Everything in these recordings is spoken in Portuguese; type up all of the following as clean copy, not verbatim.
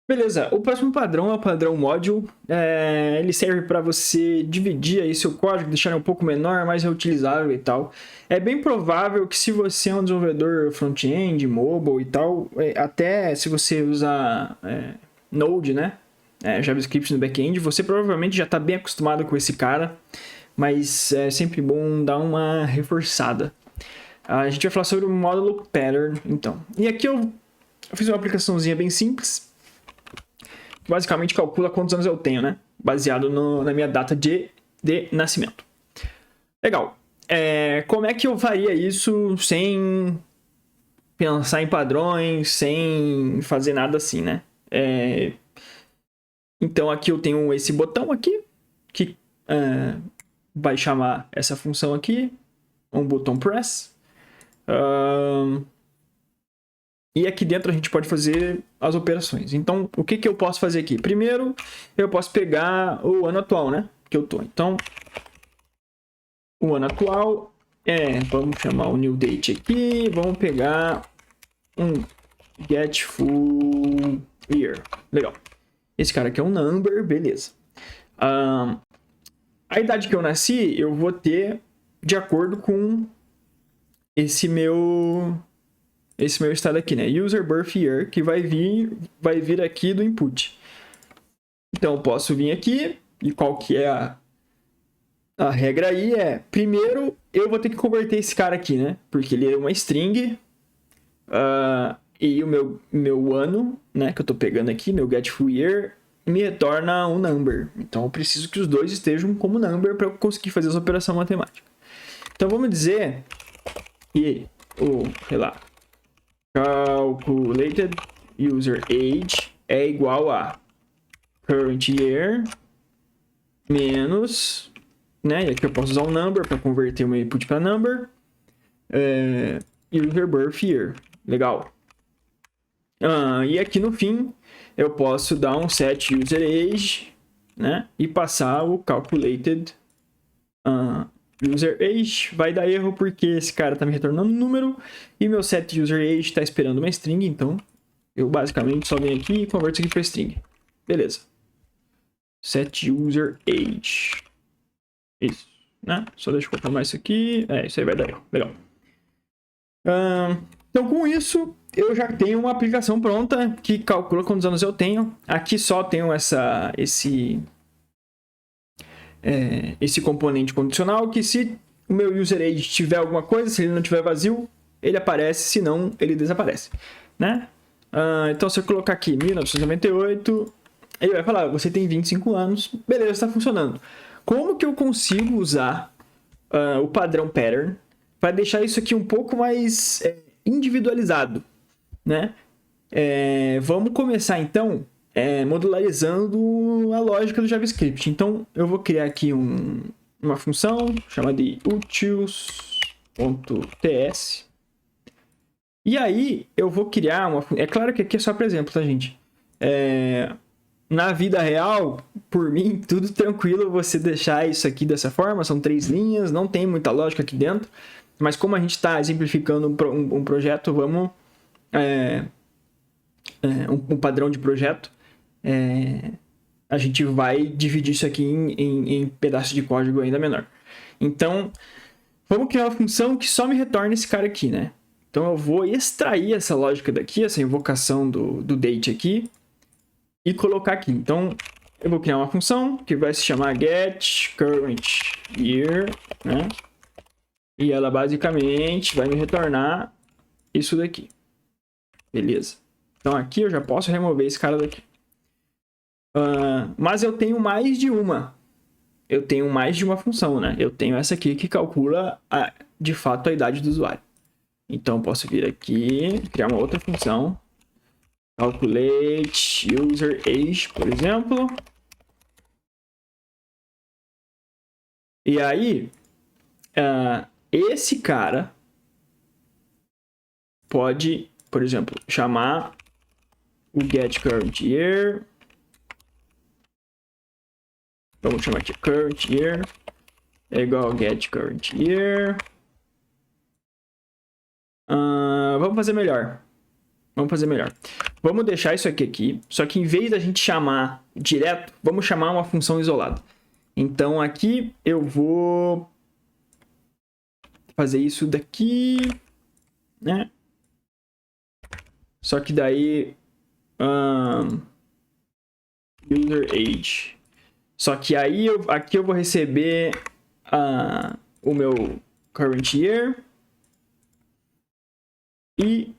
Beleza, o próximo padrão é o padrão module. Ele serve para você dividir aí seu código, deixar ele um pouco menor, mais reutilizável e tal. É bem provável que se você é um desenvolvedor front-end, mobile e tal, até se você usar Node, né? JavaScript no back-end, você provavelmente já está bem acostumado com esse cara, mas é sempre bom dar uma reforçada. A gente vai falar sobre o módulo pattern, então. E aqui eu fiz uma aplicaçãozinha bem simples, que basicamente calcula quantos anos eu tenho, né? Baseado na minha data de nascimento. Legal. Como é que eu faria isso sem pensar em padrões, sem fazer nada assim, né? Então aqui eu tenho esse botão aqui, que vai chamar essa função aqui, um botão press. E aqui dentro a gente pode fazer as operações. Então, o que eu posso fazer aqui? Primeiro, eu posso pegar o ano atual, né? Que eu tô. Então, o ano atual vamos chamar o new date aqui. Vamos pegar um get full year. Legal. Esse cara aqui é um number, beleza. A idade que eu nasci, eu vou ter de acordo com esse meu estado aqui, né? User birth year, que vai vir aqui do input. Então, eu posso vir aqui, e qual que é a regra aí? Primeiro, eu vou ter que converter esse cara aqui, né? Porque ele é uma string, e o meu ano, né, que eu tô pegando aqui, meu get full year, me retorna um number. Então, eu preciso que os dois estejam como number para eu conseguir fazer essa operação matemática. Então, vamos dizer que sei lá, calculated user age é igual a current year menos, né? E aqui eu posso usar um number para converter o meu input para number. User birth year. Legal. E aqui no fim eu posso dar um set user age, né? E passar o calculated user age. Vai dar erro porque esse cara está me retornando um número e meu set user age está esperando uma string, então eu basicamente só venho aqui e converto isso aqui para string. Beleza. Set user age. Isso, né? Só deixa eu confirmar isso aqui. Isso aí vai dar erro. Legal. Então, com isso, eu já tenho uma aplicação pronta que calcula quantos anos eu tenho. Aqui só tenho esse componente condicional que se o meu user age tiver alguma coisa, se ele não tiver vazio, ele aparece, se não, ele desaparece, né? Então, se eu colocar aqui 1998, ele vai falar, você tem 25 anos, beleza, está funcionando. Como que eu consigo usar o padrão pattern para deixar isso aqui um pouco mais individualizado, né? Vamos começar, então, modularizando a lógica do JavaScript. Então, eu vou criar aqui uma função chamada de utils.ts. E aí, eu vou criar uma... É claro que aqui é só para exemplo, tá, gente? Na vida real, por mim, tudo tranquilo você deixar isso aqui dessa forma. São 3 linhas, não tem muita lógica aqui dentro. Mas como a gente está exemplificando um projeto, vamos... um padrão de projeto, a gente vai dividir isso aqui em pedaços de código ainda menor. Então, vamos criar uma função que só me retorne esse cara aqui, né? Então, eu vou extrair essa lógica daqui, essa invocação do date aqui, e colocar aqui. Então, eu vou criar uma função que vai se chamar getCurrentYear, né? E ela basicamente vai me retornar isso daqui. Beleza. Então, aqui eu já posso remover esse cara daqui. Mas eu tenho mais de uma. Eu tenho mais de uma função, né? Eu tenho essa aqui que calcula, de fato, a idade do usuário. Então, eu posso vir aqui, criar uma outra função. Calculate user age, por exemplo. E aí, esse cara pode, por exemplo, chamar o getCurrentYear. Vamos chamar aqui current year é igual a getCurrentYear. Vamos fazer melhor. Vamos fazer melhor. Vamos deixar isso aqui. Só que em vez da gente chamar direto, vamos chamar uma função isolada. Então aqui eu vou fazer isso daqui, né? Só que daí user age. Só que aí aqui eu vou receber o meu current year e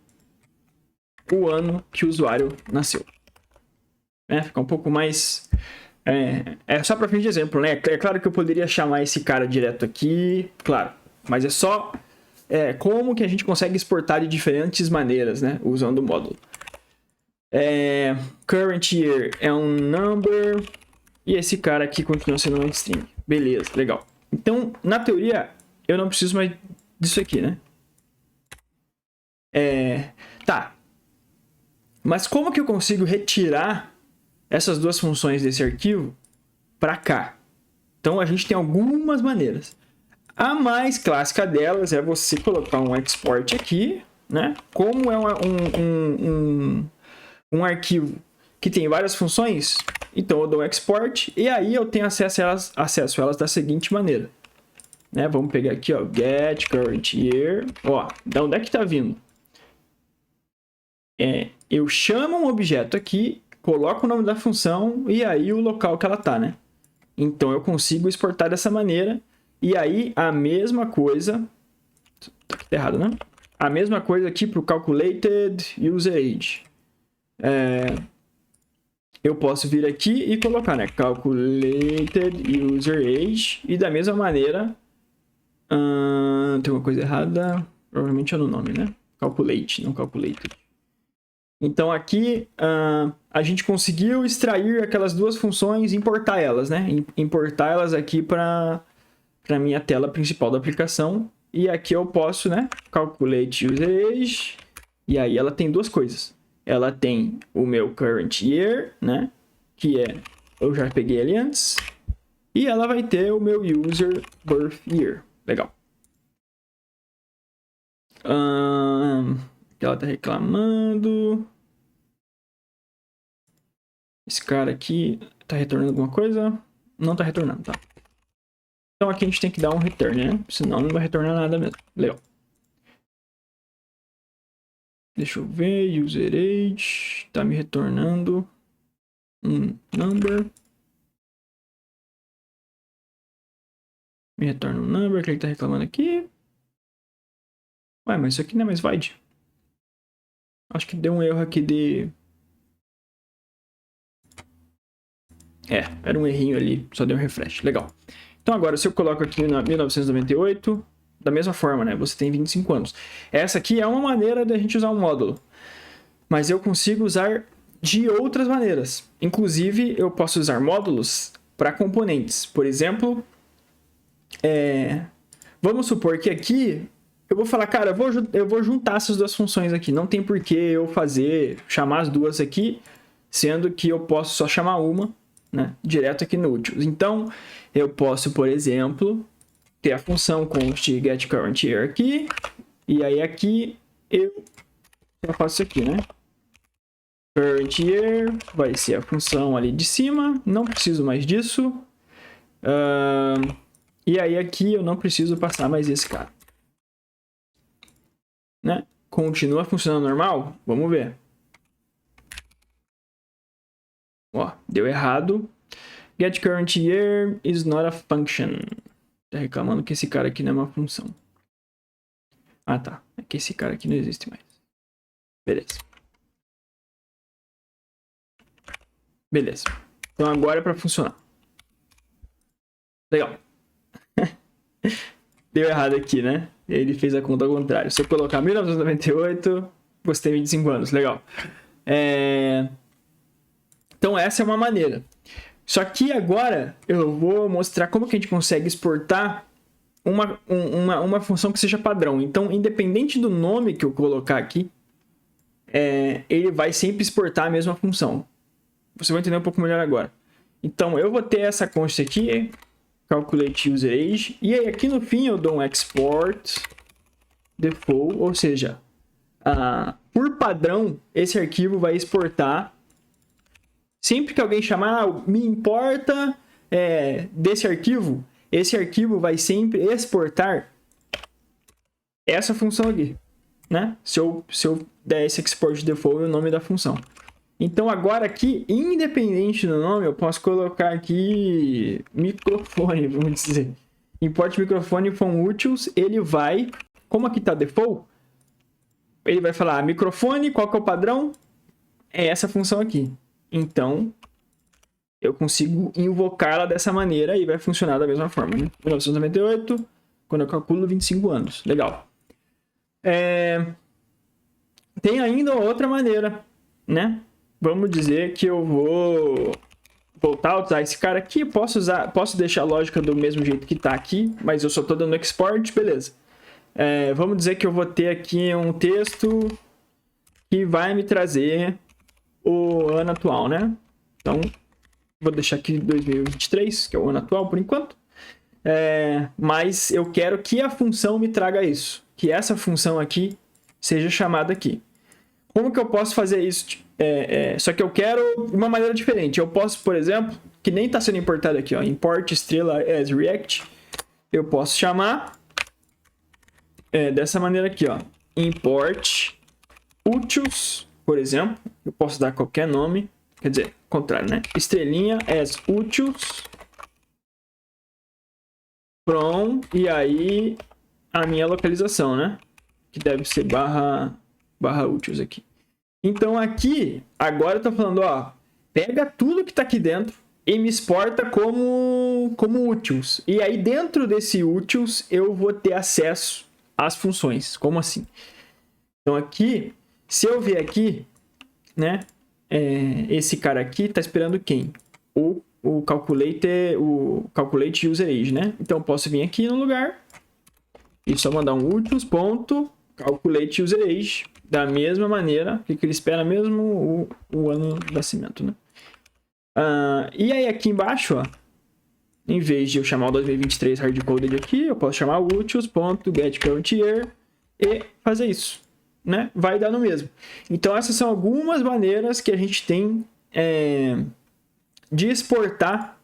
o ano que o usuário nasceu. Fica um pouco mais... É só para fim de exemplo, né? É claro que eu poderia chamar esse cara direto aqui, claro. Mas é só como que a gente consegue exportar de diferentes maneiras, né? Usando o módulo. Current year é um number e esse cara aqui continua sendo um string. Beleza, legal. Então, na teoria, eu não preciso mais disso aqui, né? Tá. Mas como que eu consigo retirar essas duas funções desse arquivo para cá? Então, a gente tem algumas maneiras. A mais clássica delas é você colocar um export aqui, né? Como é um arquivo que tem várias funções, então eu dou um export e aí eu tenho acesso a elas da seguinte maneira. Né? Vamos pegar aqui, ó, get current year. Ó, de onde é que está vindo? Eu chamo um objeto aqui, coloco o nome da função e aí o local que ela está, né? Então eu consigo exportar dessa maneira. E aí a mesma coisa... Tá errado, né? A mesma coisa aqui para o calculated user age. Eu posso vir aqui e colocar, né? Calculated user age. E da mesma maneira... tem uma coisa errada. Provavelmente é no nome, né? Calculate, não calculated. Então aqui a gente conseguiu extrair aquelas duas funções e importar elas, né? Importar elas aqui para a minha tela principal da aplicação. E aqui eu posso, né? Calculate user age. E aí ela tem duas coisas. Ela tem o meu current year, né? Que eu já peguei ali antes. E ela vai ter o meu user birth year. Legal. Ela tá reclamando. Esse cara aqui tá retornando alguma coisa? Não tá retornando, tá? Então aqui a gente tem que dar um return, né? Senão não vai retornar nada mesmo. Legal. Deixa eu ver. User age. Tá me retornando um number. Me retorna um number. O que ele tá reclamando aqui? Ué, mas isso aqui não é mais void. Acho que deu um erro aqui de... era um errinho ali, só deu um refresh. Legal. Então agora, se eu coloco aqui na 1998, da mesma forma, né? Você tem 25 anos. Essa aqui é uma maneira da gente usar um módulo. Mas eu consigo usar de outras maneiras. Inclusive, eu posso usar módulos para componentes. Por exemplo, vamos supor que aqui... Eu vou falar, cara, eu vou juntar essas duas funções aqui. Não tem por que eu chamar as duas aqui, sendo que eu posso só chamar uma, né, direto aqui no utils. Então, eu posso, por exemplo, ter a função const getCurrentYear aqui, e aí aqui eu já faço isso aqui, né? Current year vai ser a função ali de cima, não preciso mais disso. E aí aqui eu não preciso passar mais esse cara. Né? Continua funcionando normal? Vamos ver. Ó, deu errado. GetCurrentYear is not a function. Tá reclamando que esse cara aqui não é uma função. Ah, tá. É que esse cara aqui não existe mais. Beleza. Beleza. Então agora é para funcionar. Legal. Deu errado aqui, né? Ele fez a conta ao contrário. Se eu colocar 1998, você tem 25 anos. Legal. Então essa é uma maneira. Só que agora eu vou mostrar como que a gente consegue exportar uma função que seja padrão. Então, independente do nome que eu colocar aqui, ele vai sempre exportar a mesma função. Você vai entender um pouco melhor agora. Então, eu vou ter essa const aqui, calculate user age, e aí aqui no fim eu dou um export default, ou seja, por padrão, esse arquivo vai exportar. Sempre que alguém chamar, me importa desse arquivo, esse arquivo vai sempre exportar essa função aqui, né? Se eu der esse export default, o nome da função. Então, agora aqui, independente do nome, eu posso colocar aqui microfone, vamos dizer. Import microfone from utils, ele vai, como aqui tá default, ele vai falar microfone, qual que é o padrão? É essa função aqui. Então, eu consigo invocá-la dessa maneira e vai funcionar da mesma forma, né? 1998, quando eu calculo 25 anos. Legal. Tem ainda outra maneira, né? Vamos dizer que eu vou voltar a usar esse cara aqui. Posso deixar a lógica do mesmo jeito que está aqui, mas eu só estou dando export, beleza. Vamos dizer que eu vou ter aqui um texto que vai me trazer o ano atual, né? Então, vou deixar aqui 2023, que é o ano atual por enquanto. Mas eu quero que a função me traga isso. Que essa função aqui seja chamada aqui. Como que eu posso fazer isso? Só que eu quero de uma maneira diferente. Eu posso, por exemplo, que nem está sendo importado aqui, ó, import estrela as react. Eu posso chamar dessa maneira aqui, ó, import utils, por exemplo. Eu posso dar qualquer nome, quer dizer, contrário, né? Estrelinha as utils from, e aí a minha localização, né? Que deve ser barra utils aqui. Então aqui, agora eu tô falando, ó, pega tudo que tá aqui dentro e me exporta como utils. E aí dentro desse utils eu vou ter acesso às funções. Como assim? Então aqui, se eu ver aqui, né, esse cara aqui tá esperando quem? O calculate user age, né? Então eu posso vir aqui no lugar e só mandar um utils.calculate user age. Da mesma maneira, que ele espera mesmo o ano de nascimento, né? E aí aqui embaixo, ó, em vez de eu chamar o 2023 hardcoded aqui, eu posso chamar o utils.getCurrentYear e fazer isso, né? Vai dar no mesmo. Então essas são algumas maneiras que a gente tem de exportar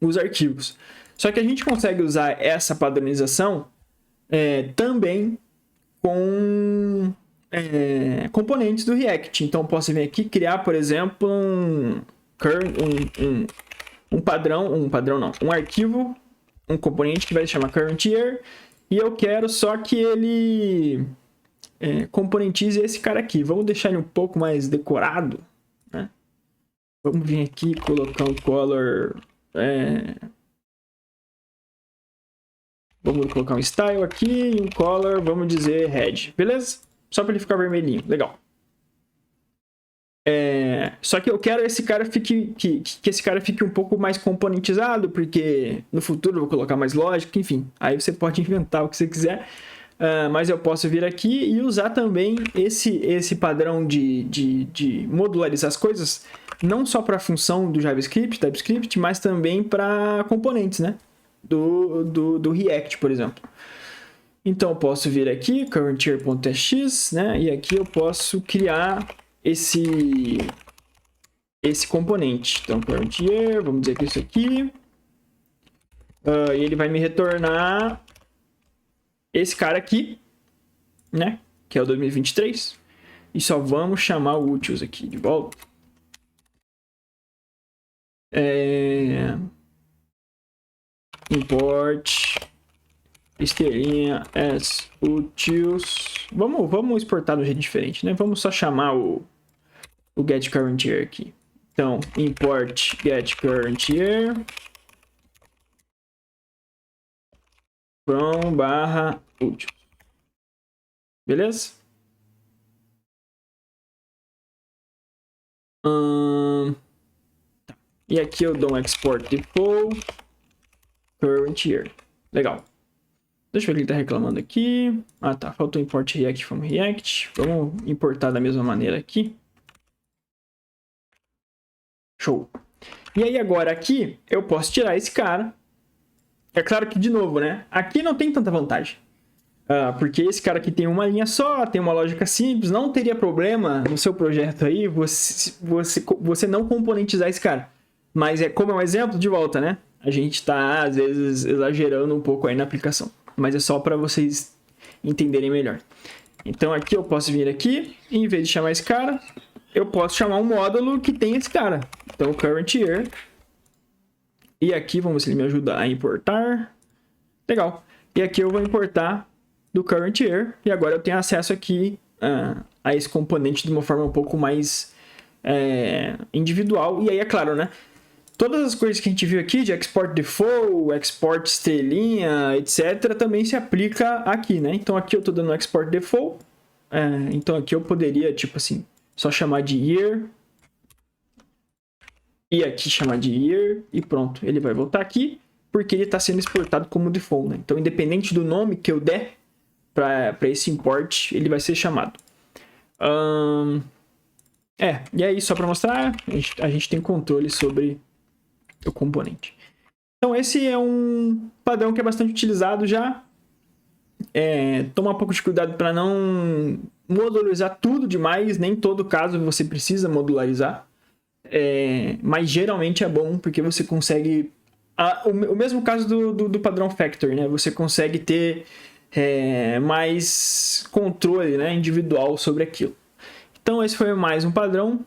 os arquivos. Só que a gente consegue usar essa padronização também com componentes do React. Então, eu posso vir aqui criar, por exemplo, um arquivo, um componente que vai se chamar currentYear, e eu quero só que ele componentize esse cara aqui. Vamos deixar ele um pouco mais decorado, né? Vamos vir aqui e colocar um color. Vamos colocar um style aqui e um color, vamos dizer red, beleza? Só para ele ficar vermelhinho, legal. Só que eu quero que esse cara fique um pouco mais componentizado, porque no futuro eu vou colocar mais lógica, enfim. Aí você pode inventar o que você quiser, mas eu posso vir aqui e usar também esse padrão de modularizar as coisas, não só para a função do JavaScript, TypeScript, mas também para componentes, né? Do React, por exemplo. Então eu posso vir aqui, currentYear.txt, né? E aqui eu posso criar esse componente. Então, currentYear, vamos dizer que isso aqui. E ele vai me retornar esse cara aqui, né? Que é o 2023. E só vamos chamar o utils aqui de volta. Import estrelinha as utils. Vamos exportar de um jeito diferente, né? Vamos só chamar o getCurrentYear aqui. Então, import getCurrentYear from /utils. Beleza? E aqui eu dou um export default currentYear. Legal. Deixa eu ver o que ele está reclamando aqui. Ah, tá. Faltou import React from React. Vamos importar da mesma maneira aqui. Show. E aí agora aqui eu posso tirar esse cara. É claro que, de novo, né? Aqui não tem tanta vantagem. Porque esse cara aqui tem uma linha só, tem uma lógica simples, não teria problema no seu projeto aí você não componentizar esse cara. Mas como é um exemplo, de volta, né? A gente tá, às vezes, exagerando um pouco aí na aplicação. Mas é só para vocês entenderem melhor. Então aqui eu posso vir aqui, e em vez de chamar esse cara, eu posso chamar um módulo que tem esse cara. Então current year. E aqui, vamos ver se ele me ajuda a importar. Legal. E aqui eu vou importar do current year. E agora eu tenho acesso aqui a esse componente de uma forma um pouco mais individual. E aí, é claro, né? Todas as coisas que a gente viu aqui, de export default, export estrelinha, etc., também se aplica aqui, né? Então aqui eu estou dando export default. Então aqui eu poderia, tipo assim, só chamar de year. E aqui chamar de year. E pronto, ele vai voltar aqui, porque ele está sendo exportado como default, né? Então, independente do nome que eu der para esse import, ele vai ser chamado. E aí, só para mostrar, a gente tem controle sobre o componente. Então, esse é um padrão que é bastante utilizado já. Tomar um pouco de cuidado para não modularizar tudo demais, nem todo caso você precisa modularizar. Mas geralmente é bom, porque você consegue... o mesmo caso do padrão Factor, né? Você consegue ter mais controle, né, individual sobre aquilo. Então esse foi mais um padrão.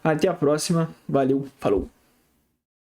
Até a próxima. Valeu, falou!